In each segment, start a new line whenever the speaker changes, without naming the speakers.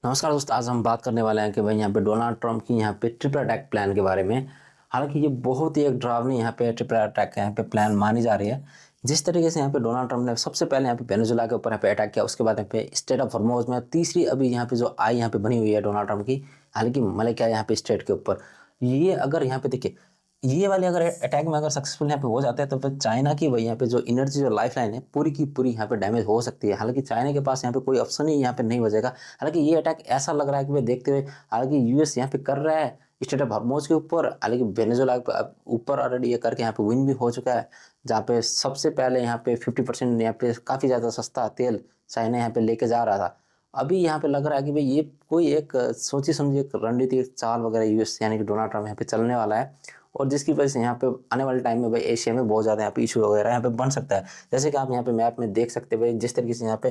नमस्कार दोस्तों, आज हम बात करने वाले हैं कि भाई यहाँ पे डोनाल्ड ट्रंप की यहाँ पे ट्रिपल अटैक प्लान के बारे में। हालांकि ये बहुत ही एक डरावनी यहाँ पे ट्रिपल अटैक का यहाँ पे प्लान मानी जा रही है। जिस तरीके से यहाँ पे डोनाल्ड ट्रंप ने सबसे पहले यहाँ पे वेनेजुला के ऊपर यहाँ पे अटैक किया, उसके बाद यहाँ पे स्टेट ऑफ हॉर्मोज में तीसरी अभी यहाँ पे जो आई यहाँ पे बनी हुई है डोनाल्ड ट्रंप की, हालांकि मलेशिया यहाँ पे स्टेट के ऊपर। ये अगर यहाँ पे देखिए, ये वाले अगर अटैक में अगर सक्सेसफुल यहाँ पे हो जाते हैं तो फिर चाइना की वही यहाँ पे जो एनर्जी जो लाइफ लाइन है पूरी की पूरी यहाँ पे डैमेज हो सकती है। हालांकि चाइना के पास यहाँ पे कोई ऑप्शन ही यहाँ पे नहीं बचेगा। हालांकि ये अटैक ऐसा लग रहा है कि भाई देखते हुए, हालांकि यूएस यहाँ पे कर रहा है स्टेट ऑफ हॉर्मोज के ऊपर, हालांकि वेनेजुला के ऊपर ऑलरेडी ये करके यहाँ पे विन भी हो चुका है। जहाँ पे सबसे पहले यहाँ पे 50% यहाँ पे काफी ज्यादा सस्ता तेल चाइना यहाँ पे लेके जा रहा था। अभी यहाँ पे लग रहा है कि भाई ये कोई एक सोची समझी एक रणनीति चाल वगैरह यूएस यानी कि डोनाल्ड ट्रम्प यहाँ पे चलने वाला है। और जिसकी वजह से यहाँ पे आने वाले टाइम में भाई एशिया में बहुत ज़्यादा यहाँ पे इशू वगैरह यहाँ पे बन सकता है। जैसे कि आप यहाँ पे मैप में देख सकते हैं भाई, जिस तरीके से यहाँ पे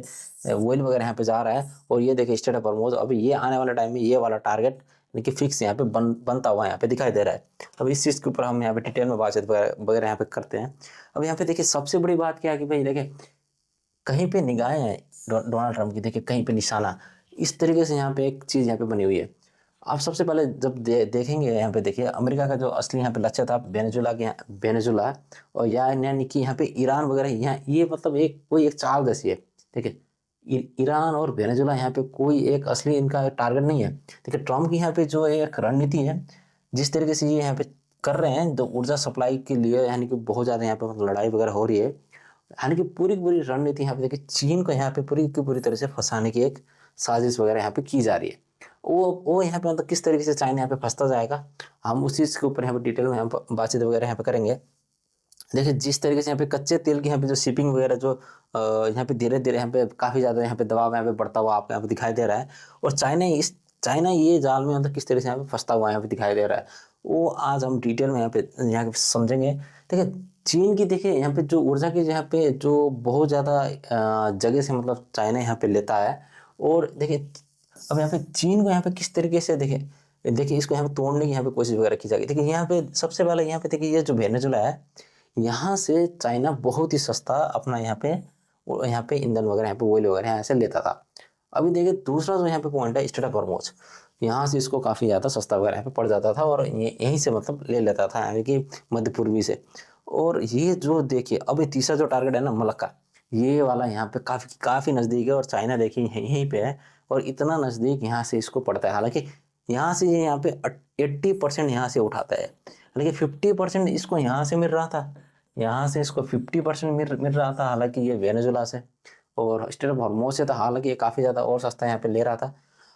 ऑयल वगैरह यहाँ पे जा रहा है और ये देखिए स्टेट ऑफ हॉर्मोज, अभी ये आने वाले टाइम में ये वाला टारगेट यानी कि फिक्स यहाँ पे बनता हुआ यहाँ पे दिखाई दे रहा है। अब इस चीज़ के ऊपर हम यहाँ पे डिटेल में बातचीत वगैरह यहाँ पे करते हैं। अब यहाँ पे देखिए सबसे बड़ी बात क्या है कि भाई देखिए, कहीं पे निगाहें हैं डोनाल्ड ट्रंप की, देखिए कहीं पे निशाना, इस तरीके से यहाँ पे एक चीज़ यहाँ पे बनी हुई है। आप सबसे पहले जब देखेंगे यहाँ पे देखिए, अमेरिका का जो असली यहाँ पे लक्ष्य था वेनेजुला के, वेनेजुला और यानी कि यहाँ पे ईरान वगैरह, यहाँ ये मतलब एक कोई एक चाल जैसी है। देखिए ईरान और वेनेजुला यहाँ पे कोई एक असली इनका टारगेट नहीं है। देखिए ट्रम्प की यहाँ पे जो एक रणनीति है, जिस तरीके से ये यहाँ पे कर रहे हैं, जो ऊर्जा सप्लाई के लिए यानी कि बहुत ज़्यादा यहाँ पे मतलब लड़ाई वगैरह हो रही है। हालांकि पूरी की पूरी रणनीति यहाँ पे देखिए चीन को यहाँ पे पूरी की पूरी तरह से फंसाने की एक साजिश वगैरह यहाँ पे की जा रही है। वो यहाँ पे मतलब किस तरीके से चाइना यहाँ पे फंसता जाएगा, हम उस चीज़ के ऊपर यहाँ पे डिटेल में यहाँ पे बातचीत वगैरह यहाँ पे करेंगे। देखिए जिस तरीके से यहाँ पे कच्चे तेल की यहाँ पे जो शिपिंग वगैरह जो यहाँ पे धीरे धीरे यहाँ पे काफ़ी ज़्यादा यहाँ पे दबाव यहाँ पे बढ़ता हुआ आपको यहाँ पे दिखाई दे रहा है। और चाइना ये जाल में मतलब किस तरीके से यहाँ पे फंसता हुआ यहाँ पे दिखाई दे रहा है, वो आज हम डिटेल में यहाँ पे समझेंगे। देखिए चीन की, देखिए यहाँ पे जो ऊर्जा की यहाँ पे जो बहुत ज़्यादा जगह से मतलब चाइना यहाँ पे लेता है। और देखिए अब यहाँ पे चीन को यहाँ पे किस तरीके से देखिए देखिए इसको यहाँ पे तोड़ने की यहाँ पे कोशिश वगैरह की जाएगी। देखिए यहाँ पे सबसे पहले यहाँ पे देखिए ये जो वेनेजुला है, यहाँ से चाइना बहुत ही सस्ता अपना यहाँ पे ईंधन वगैरह यहाँ पे ऑयल वगैरह यहाँ से लेता था। अभी देखिए दूसरा जो यहाँ पे पॉइंट है स्टेट ऑफ हॉर्मोज, यहाँ से इसको काफ़ी ज़्यादा सस्ता वगैरह यहाँ पे पड़ जाता था और ये यहीं से मतलब ले लेता था यानी कि मध्य पूर्वी से। और ये जो देखिए अभी तीसरा जो टारगेट है ना मलक्का, ये वाला यहाँ पे काफ़ी काफ़ी नज़दीक है और चाइना देखिए यहीं पे है और इतना नज़दीक यहाँ से इसको पड़ता है। हालांकि यहाँ से ये यहाँ पे 80% यहाँ से उठाता है, हालांकि 50% इसको यहाँ से मिल रहा था, यहाँ से इसको 50% मिल रहा था, हालांकि ये वेनेजुला से और स्टेट ऑफ हॉर्मोज से था। हालांकि ये काफ़ी ज़्यादा और सस्ता यहाँ पे ले रहा था।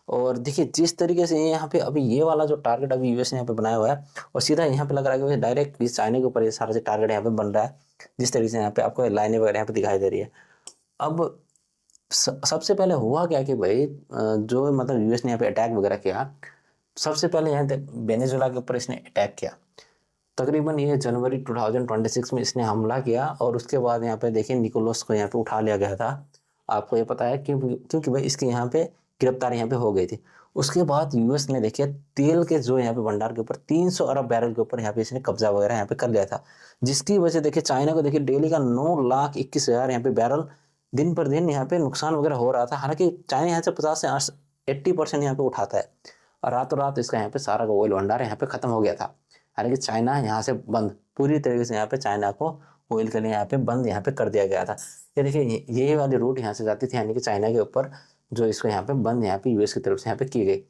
और देखिए जिस तरीके से यहाँ पे अभी ये वाला जो टारगेट अभी यूएस ने यहाँ पे बनाया हुआ है और सीधा यहाँ पे लग रहा है कि डायरेक्ट इस चाइना के ऊपर ये सारा जो टारगेट यहाँ पे बन रहा है, जिस तरीके से यहाँ पे आपको लाइनें वगैरह यहाँ पे दिखाई दे रही है। अब सबसे पहले हुआ क्या कि भाई जो मतलब यूएस ने यहाँ पे अटैक वगैरह किया, सबसे पहले यहाँ वेनेजुला के ऊपर इसने अटैक किया। तकरीबन ये जनवरी 2026 में इसने हमला किया और उसके बाद यहाँ पे देखिए निकोलस को यहाँ पे उठा लिया गया था। आपको ये पता है क्योंकि भाई इसके यहाँ पे गिरफ्तारी यहाँ पे हो गई थी। उसके बाद यूएस ने देखिए तेल के जो यहाँ पे भंडार के ऊपर 300 अरब बैरल के ऊपर यहाँ पे इसने कब्जा वगैरह यहाँ पे कर लिया था, जिसकी वजह से देखिए चाइना को देखिए डेली का 9,21,000 यहाँ पे बैरल दिन पर दिन यहाँ पे नुकसान वगैरह हो रहा था। हालांकि चाइना यहाँ से 50 से 80% यहाँ पे उठाता है और रातों रात इसका यहाँ पे सारा ऑयल भंडार यहाँ पे खत्म हो गया था। हालांकि चाइना यहाँ से बंद पूरी तरीके से यहाँ पे चाइना को ऑयल के लिए यहाँ पे बंद यहाँ पे कर दिया गया था। ये देखिए यही वाली रूट यहाँ से जाती थी यानी कि चाइना के ऊपर, जो इसको यहाँ पे बंद यहाँ पे यूएस की तरफ से यहाँ पे की गई।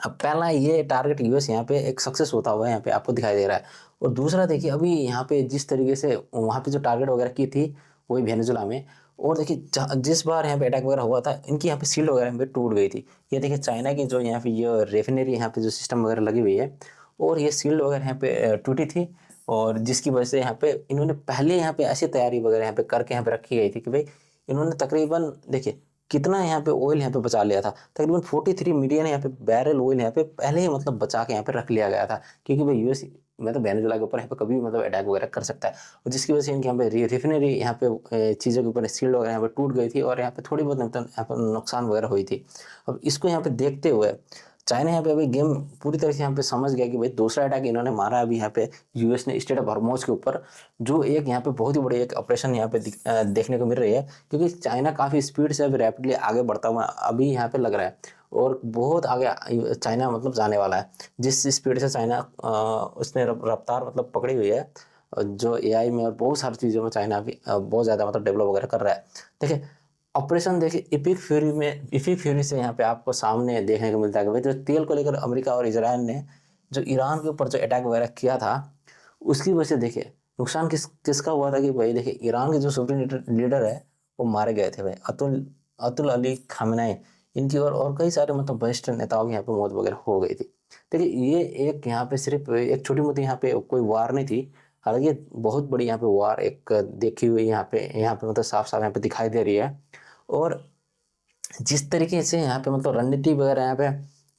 अब पहला ये टारगेट यूएस यहाँ पे एक सक्सेस होता हुआ यहाँ पे आपको दिखाई दे रहा है। और दूसरा देखिए अभी यहाँ पे जिस तरीके से वहाँ पे जो टारगेट वगैरह की थी वही वेनेजुला में। और देखिए जिस बार यहाँ पे अटैक वगैरह हुआ था इनकी यहाँ पे सील्ड वगैरह यहाँ पे टूट गई थी। ये देखिए चाइना की जो यहाँ पे ये रेफिनरी यहाँ पे जो सिस्टम वगैरह लगी हुई है और ये सील्ड वगैरह यहाँ पे टूटी थी। और जिसकी वजह से यहाँ पे इन्होंने पहले यहाँ पे ऐसी तैयारी वगैरह यहाँ पे करके यहाँ पे रखी गई थी कि भाई इन्होंने तकरीबन देखिए कितना यहाँ पे ऑयल यहाँ पे बचा लिया था, तकरीबन 43 मिलियन यहाँ पे बैरल ऑयल यहाँ पे पहले ही मतलब बचा के यहाँ पे रख लिया गया था। क्योंकि भाई यूएस मतलब वेनेजुला के ऊपर यहाँ पे कभी भी मतलब अटैक वगैरह कर सकता है। और जिसकी वजह से इनके यहाँ पे रिफिनरी यहाँ पे चीज़ों के ऊपर सील्ड वगैरह यहाँ पे टूट गई थी और यहाँ पे थोड़ी बहुत मतलब यहाँ पे नुकसान वगैरह हुई थी। अब इसको यहाँ पे देखते हुए चाइना यहाँ पे अभी गेम पूरी तरह से यहाँ पे समझ गया कि भाई दूसरा अटैक इन्होंने मारा अभी यहाँ पे यूएस ने स्टेट ऑफ हॉर्मोज के ऊपर, जो एक यहाँ पे बहुत ही बड़ी एक ऑपरेशन यहाँ पे देखने को मिल रही है, क्योंकि चाइना काफ़ी स्पीड से अभी रैपिडली आगे बढ़ता हुआ अभी यहाँ पे लग रहा है, और बहुत आगे चाइना मतलब जाने वाला है। जिस स्पीड से चाइना उसने रफ्तार मतलब पकड़ी हुई है, जो एआई में और बहुत सारी चीज़ों में चाइना अभी बहुत ज़्यादा मतलब डेवलप वगैरह कर रहा है। देखिए ऑपरेशन देखिए इपिक फ्यूरी से यहाँ पे आपको सामने देखने को मिलता है कि भाई जो तेल को लेकर अमेरिका और इजराइल ने जो ईरान के ऊपर जो अटैक वगैरह किया था, उसकी वजह से देखिए नुकसान किसका हुआ था कि भाई देखिए ईरान के जो सुप्रीम लीडर है वो मारे गए थे भाई, अतुल अतुल अली खामेनेई, इनकी और कई सारे मतलब वरिष्ठ नेताओं की यहाँ पे मौत वगैरह हो गई थी। देखिए ये एक यहाँ पे सिर्फ एक छोटी मोटी यहाँ पे कोई वार नहीं थी, हालांकि ये बहुत बड़ी यहाँ पे वार एक देखी हुई यहाँ पे मतलब साफ साफ यहाँ पे दिखाई दे रही है। और जिस तरीके से यहाँ पे मतलब रणनीति वगैरह यहाँ पे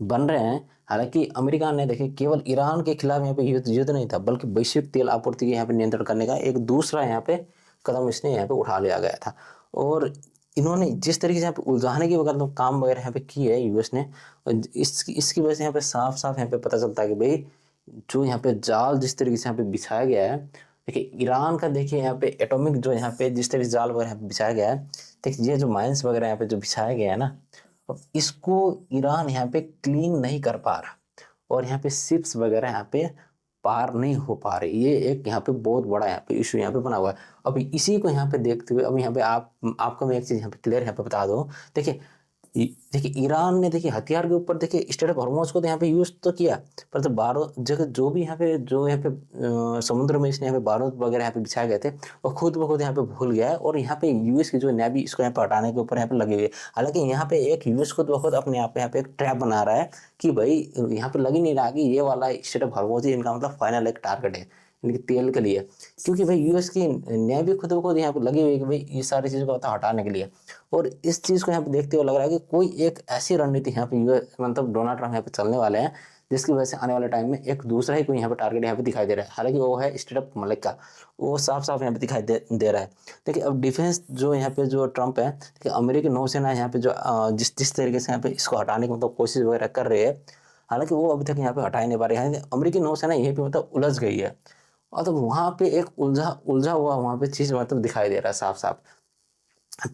बन रहे हैं, हालांकि अमेरिका ने देखे केवल ईरान के खिलाफ यहाँ पे युद्ध नहीं था, बल्कि वैश्विक तेल आपूर्ति के यहाँ पे नियंत्रण करने का एक दूसरा यहाँ पे कदम इसने यहाँ पे उठा लिया गया था। और इन्होंने जिस तरीके से यहाँ पे उलझाने की वगैरह मतलब काम वगैरह यहाँ पे की है यूएस ने, इसकी वजह से यहाँ पे साफ साफ यहाँ पे पता चलता है कि भाई जो यहाँ पे जाल जिस तरीके से यहाँ पे बिछाया गया है, देखिए ईरान का देखिए यहाँ पे एटॉमिक जो यहाँ पे जिस तरीके से जाल वगैरह यहाँ पे बिछाया गया है, देखिए ये जो माइंस वगैरह यहाँ पे जो बिछाया गया है ना, अब इसको ईरान यहाँ पे क्लीन नहीं कर पा रहा, और यहाँ पे शिप्स वगैरह यहाँ पे पार नहीं हो पा रही। ये एक यहाँ पे बहुत बड़ा यहाँ पे इशू यहाँ पे बना हुआ है। अब इसी को यहाँ पे देखते हुए अब यहाँ पे आपको मैं एक चीज यहाँ पे क्लियर यहाँ पे बता दूं। देखिए देखिए ईरान ने देखिए हथियार के ऊपर देखिए स्टेट ऑफ हॉर्मोज को तो यहाँ पे यूज तो किया, पर तो बारूद जगह जो भी यहाँ पे समुद्र में इसने यहाँ पे बारूद वगैरह यहाँ पे बिछाए गए थे, वो खुद ब खुद यहाँ पे भूल गया है, और यहाँ पे यूएस की जो नेवी इसको यहाँ पे हटाने के ऊपर यहाँ पे लगी हुई है। हालांकि यहाँ पे एक यूएस खुद ब खुद अपने आप यहाँ पे एक ट्रैप बना रहा है कि भाई यहाँ पे लग ही नहीं रहा कि ये वाला स्टेट ऑफ हॉर्मोज ही इनका मतलब फाइनल एक टारगेट है इनके तेल के लिए, क्योंकि भाई यूएस की नेवी खुद ब खुद यहाँ पे लगी हुई है कि भाई ये सारी चीज़ों को हटाने के लिए। और इस चीज़ को यहाँ पे देखते हुए लग रहा है कि कोई एक ऐसी रणनीति यहाँ पे यूएस मतलब डोनाल्ड ट्रम्प यहाँ पे चलने वाले हैं, जिसकी वजह से आने वाले टाइम में एक दूसरा ही कोई यहाँ पे टारगेट यहाँ पे दिखाई दे रहा है। हालांकि वो है स्टेट ऑफ मलिक्का, वो साफ साफ यहाँ पे दिखाई दे रहा है। देखिए अब डिफेंस जो यहाँ पे जो ट्रम्प है, देखिए अमेरिकी नौसेना यहाँ पे जो जिस जिस तरीके से यहाँ पे इसको हटाने की मतलब कोशिश वगैरह कर रही है, हालांकि वो अभी तक यहाँ पे हटा ही नहीं पा रही है। अमेरिकी नौसेना यहीं पे मतलब उलझ गई है, और तो वहां पे एक उलझा उलझा हुआ वहां पे चीज मतलब दिखाई दे रहा है साफ साफ।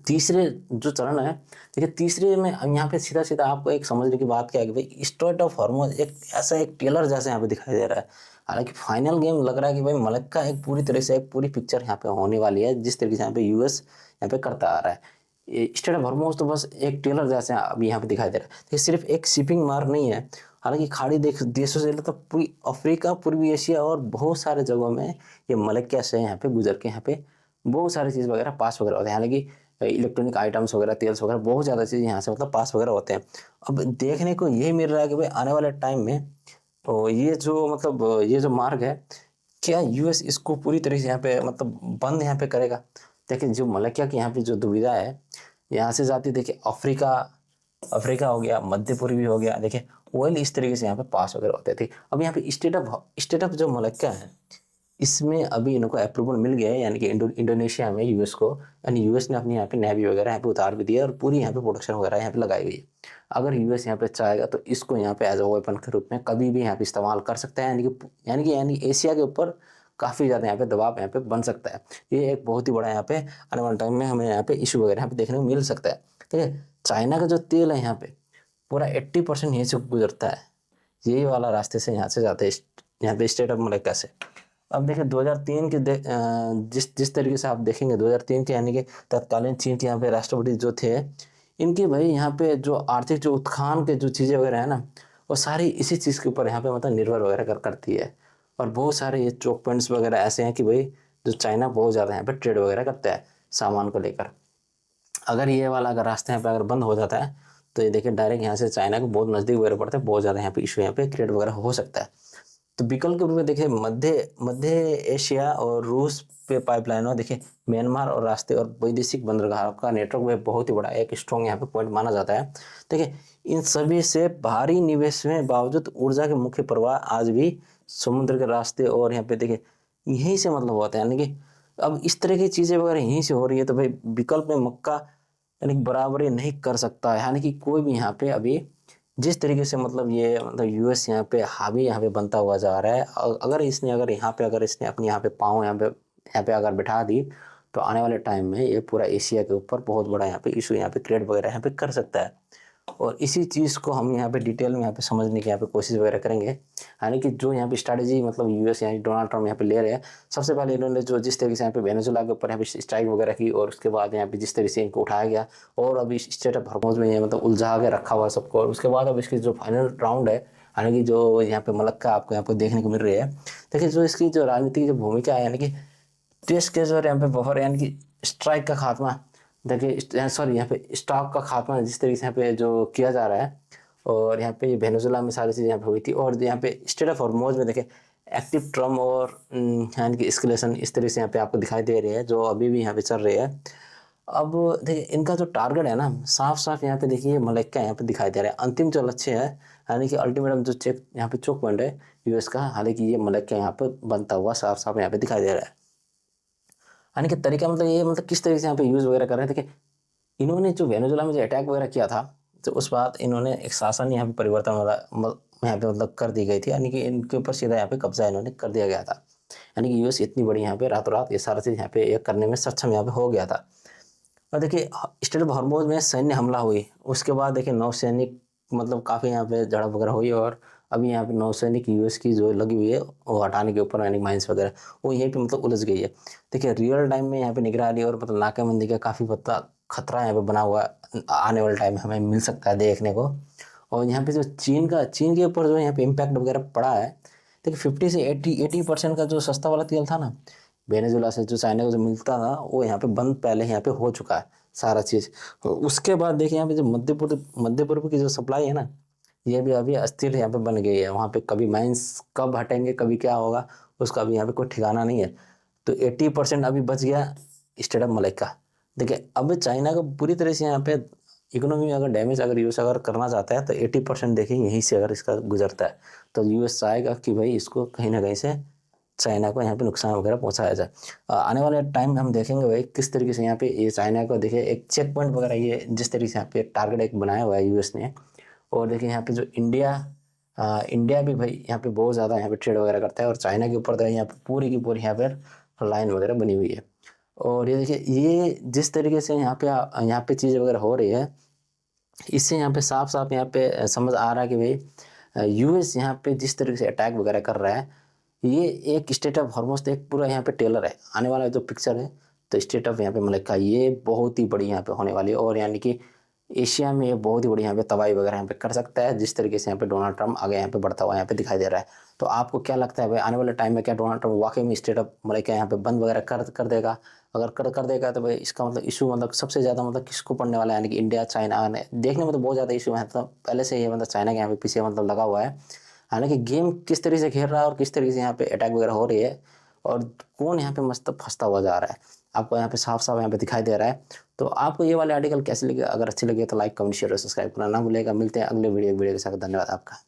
तीसरे जो चरण है, देखिए तीसरे में यहाँ पे सीधा सीधा आपको एक समझने की बात क्या है कि भाई स्ट्रेट ऑफ हॉर्मोज एक ऐसा एक टेलर जैसे यहाँ पे दिखाई दे रहा है। हालांकि फाइनल गेम लग रहा है कि भाई मलक्का एक पूरी तरह से एक पूरी पिक्चर यहाँ पे होने वाली है, जिस तरीके से यहाँ पे यूएस यहाँ पे करता आ रहा है। स्ट्रेट ऑफ हॉर्मोज तो बस एक टेलर जैसे अभी यहाँ पे दिखाई दे रहा है। देखिए सिर्फ एक शिपिंग मार्ग नहीं है, हालांकि खाड़ी देशों से तो पूरी अफ्रीका, पूर्वी एशिया और बहुत सारे जगहों में ये मलक्का से यहाँ पे गुजर के यहाँ पे बहुत सारी चीज़ वगैरह पास वगैरह होते हैं। हालांकि इलेक्ट्रॉनिक आइटम्स वगैरह, तेल्स वगैरह, बहुत ज़्यादा चीज़ यहाँ से मतलब पास वगैरह होते हैं। अब देखने को यही मिल रहा है कि भाई आने वाले टाइम में तो ये जो मतलब ये जो मार्ग है, क्या यूएस इसको पूरी तरीके से यहाँ पे मतलब बंद यहाँ पे करेगा। देखिए जो मलक्का की यहाँ पे जो दुविधा है, यहाँ से जाती देखिए अफ्रीका अफ्रीका हो गया, मध्य पूर्वी हो गया, देखिए ऑयल इस तरीके से यहाँ पे पास वगैरह होते थे। अब यहाँ पे स्टेट ऑफ जो मलक्का है, इसमें अभी इनको अप्रूवल मिल गया है, यानी कि इंडोनेशिया में यूएस को, यानी यूएस ने अपनी यहाँ पे नेवी वगैरह यहाँ पे उतार भी दिया और पूरी यहाँ पे प्रोडक्शन वगैरह यहाँ पे लगाई हुई है। अगर यूएस यहाँ पे चाहेगा तो इसको यहाँ पे एज अ वेपन के रूप में कभी भी यहाँ पे इस्तेमाल कर सकता है, यानी एशिया के ऊपर काफ़ी ज़्यादा यहाँ पे दबाव यहाँ पे बन सकता है। ये एक बहुत ही बड़ा यहाँ पे आने वाले टाइम में हमें यहाँ पे इशू वगैरह यहाँ पे देखने को मिल सकता है। ठीक है, चाइना का जो तेल है यहाँ पे पूरा 80% यहीं से गुजरता है, यही वाला रास्ते से यहाँ से जाते हैं यहाँ पे स्टेट ऑफ मलक्का से। अब देखिए 2003 के जिस जिस तरीके से आप देखेंगे 2003 के यानी कि तत्कालीन चीन के यहाँ पे राष्ट्रपति जो थे, इनकी भाई यहाँ पे जो आर्थिक जो उत्थान के जो चीज़ें वगैरह है ना, वो सारी इसी चीज़ के ऊपर यहाँ पे मतलब निर्भर वगैरह करती है। और बहुत सारे ये चोक पॉइंट्स वगैरह ऐसे हैं कि भाई जो चाइना बहुत ज़्यादा यहाँ पे ट्रेड वगैरह करता है सामान को लेकर। अगर ये वाला अगर रास्ते यहाँ पे अगर बंद हो जाता है तो ये देखिए डायरेक्ट यहाँ से चाइना को बहुत नज़दीक वगैरह पड़ता है, बहुत ज़्यादा यहाँ पे इशू यहाँ पे क्रिएट वगैरह हो सकता है। तो विकल्प के रूप में देखिए मध्य एशिया और रूस पे पाइपलाइनों, देखिए म्यांमार और रास्ते और वैदेशिक बंदरगाहों का नेटवर्क में बहुत ही बड़ा एक स्ट्रॉन्ग यहाँ पे पॉइंट माना जाता है। देखिए इन सभी से भारी निवेश में बावजूद ऊर्जा के मुख्य प्रवाह आज भी समुद्र के रास्ते और यहाँ पे देखिए यहीं से मतलब होता है, यानी कि अब इस तरह की चीज़ें वगैरह यहीं से हो रही है, तो भाई विकल्प में मक्का यानी बराबरी नहीं कर सकता है, यानी कि कोई भी यहाँ पे अभी जिस तरीके से मतलब ये मतलब यूएस यहाँ पे हावी यहाँ पे बनता हुआ जा रहा है, अगर इसने अपनी यहाँ पे पाँव यहाँ पे अगर बिठा दी, तो आने वाले टाइम में ये पूरा एशिया के ऊपर बहुत बड़ा यहाँ पे इशू यहाँ पे क्रिएट वगैरह यहाँ पे कर सकता है। और इसी चीज़ को हम यहाँ पे डिटेल में यहाँ पे समझने की यहाँ पे कोशिश वगैरह करेंगे। यानी कि जो यहाँ पे स्ट्रैटेजी मतलब यूएस यानी डोनाल्ड ट्रम्प यहाँ पे ले रहे हैं, सबसे पहले इन्होंने जो जिस तरीके से यहाँ पे वेनेजुला के ऊपर यहाँ पे स्ट्राइक वगैरह की, और उसके बाद यहाँ पे जिस तरीके से इनको उठाया गया, और अभी स्टेट ऑफ हॉर्मुज़ में ये मतलब उलझा के रखा हुआ सबको, और उसके बाद अब इसकी जो फाइनल राउंड है, यानी कि जो यहाँ पे मलक्का आपको यहाँ पे देखने को मिल रही है। देखिए जो इसकी जो राजनीतिक जो भूमिका है, यानी कि टेस्ट केस और यहाँ पे बफर, यानी कि स्ट्राइक का खात्मा, देखिए सॉरी यहाँ पे स्टॉक का खात्मा जिस तरीके से यहाँ पे जो किया जा रहा है, और यहाँ पे वेनेजुला में सारी चीज़ें यहाँ पे हुई थी, और यहाँ पे स्टेट ऑफ हॉर्मुज़ में देखिए एक्टिव ट्रम और यानी कि एस्केलेशन इस तरीके से यहाँ पे आपको दिखाई दे रही है, जो अभी भी यहाँ पे चल रही है। अब देखिए इनका जो टारगेट है ना, साफ साफ यहाँ पे देखिए मलक्का यहाँ पे दिखाई दे रहा है, अंतिम जो लक्ष्य है, यानी कि अल्टीमेटम जो चेक यहाँ पे चोक पॉइंट है यूएस का, हालांकि ये मलक्का यहाँ पे बनता हुआ साफ साफ यहाँ पे दिखाई दे रहा है। यानी कि तरीका मतलब ये मतलब किस तरीके से यहाँ पे यूज़ वगैरह कर रहे हैं। देखिए इन्होंने जो वेनेजुला में जो अटैक वगैरह किया था, तो उस बाद इन्होंने एक शासन यहाँ पे परिवर्तन वाला यहाँ पे मतलब कर दी गई थी, यानी कि इनके ऊपर सीधा यहाँ पे कब्जा इन्होंने कर दिया गया था। यानी कि यूएस इतनी बड़ी यहाँ पे रातों रात ये सारा चीज़ यहाँ पे ये करने में सक्षम यहाँ पे हो गया था। और देखिए स्टेट ऑफ हॉर्मुज़ में सैन्य हमला हुई, उसके बाद देखिए नौसैनिक मतलब काफ़ी यहाँ पे झड़प वगैरह हुई, और अभी यहाँ पे नौसैनिक यूएस की जो लगी हुई है वो हटाने के ऊपर, यानी माइंस वगैरह वो यहीं पे मतलब उलझ गई है। देखिए रियल टाइम में यहाँ पे निगरानी और मतलब नाकाबंदी का काफ़ी बड़ा खतरा यहाँ पे बना हुआ आने वाले टाइम में हमें मिल सकता है देखने को। और यहाँ पे जो चीन के ऊपर जो यहाँ पे इम्पैक्ट वगैरह पड़ा है, देखिए 50 से 80% का जो सस्ता वाला तेल था ना वेनेजुला से, जो चाइना को जो मिलता था, वो यहाँ पे बंद पहले यहाँ पे हो चुका है सारा चीज़। उसके बाद देखिए यहाँ पे जो मध्य पूर्व की जो सप्लाई है ना, ये भी अभी अस्थिर यहाँ पे बन गई है। वहाँ पे कभी माइंस कब हटेंगे, कभी क्या होगा, उसका अभी यहाँ पे कोई ठिकाना नहीं है। तो 80% अभी बच गया स्टेट ऑफ मलक्का। देखिए अब चाइना को पूरी तरह से यहाँ पे इकोनॉमी में अगर डैमेज अगर यूएस अगर करना चाहता है, तो 80% देखिए यहीं से अगर इसका गुजरता है, तो यूएस चाहेगा कि भाई इसको कहीं ना कहीं से चाइना को यहाँ पे नुकसान वगैरह पहुंचाया जाए। आने वाले टाइम में हम देखेंगे भाई किस तरीके से यहाँ पे ये चाइना को देखिए एक चेक पॉइंट वगैरह ये जिस तरीके से यहाँ पे टारगेट एक बनाया हुआ है यूएस ने। और देखिए यहाँ पे जो इंडिया भी भाई यहाँ पे बहुत ज़्यादा यहाँ पे ट्रेड वगैरह करता है, और चाइना के ऊपर तो यहाँ पे पूरी की पूरी यहाँ पे लाइन वगैरह बनी हुई है। और ये देखिए ये जिस तरीके से यहाँ पे चीज़ वगैरह हो रही है, इससे यहाँ पे साफ साफ यहाँ पे समझ आ रहा है कि भाई यूएस यहाँ पे जिस तरीके से अटैक वगैरह कर रहा है, ये एक स्टेट ऑफ हॉर्मुज़ एक पूरा यहाँ पे टेलर है आने वाला जो पिक्चर है। तो स्टेट ऑफ यहाँ पे मलक्का ये बहुत ही बड़ी यहाँ पे होने वाली है, और यानी कि एशिया में ये बहुत ही बड़ी यहाँ पे तबाही वगैरह यहाँ पे कर सकता है, जिस तरीके से यहाँ पे डोनाल्ड ट्रम्प आगे यहाँ पे बढ़ता हुआ यहाँ पे दिखाई दे रहा है। तो आपको क्या लगता है भाई आने वाले टाइम में क्या डोनाल्ड ट्रम्प वाकई में स्टेट ऑफ मलक्का यहाँ पे बंद वगैरह कर देगा? अगर कर देगा तो भाई इसका मतलब इशू मतलब सबसे ज़्यादा मतलब किसको पड़ने वाला है, यानी कि इंडिया चाइना ने देखने में तो बहुत ज़्यादा इशू है, तो पहले से ये मतलब चाइना के यहाँ पे पीछे मतलब लगा हुआ है। हालांकि गेम किस तरीके से खेल रहा है और किस तरीके से यहाँ पे अटैक वगैरह हो रही है, और कौन यहाँ पे मस्त फंसता हुआ जा रहा है, आपको यहाँ पे साफ साफ यहाँ पे दिखाई दे रहा है। तो आपको ये वाले आर्टिकल कैसे लगे? अगर अच्छे लगे तो लाइक कमेंट शेयर और सब्सक्राइब करना ना भूलेगा। मिलते हैं अगले वीडियो के साथ। धन्यवाद आपका।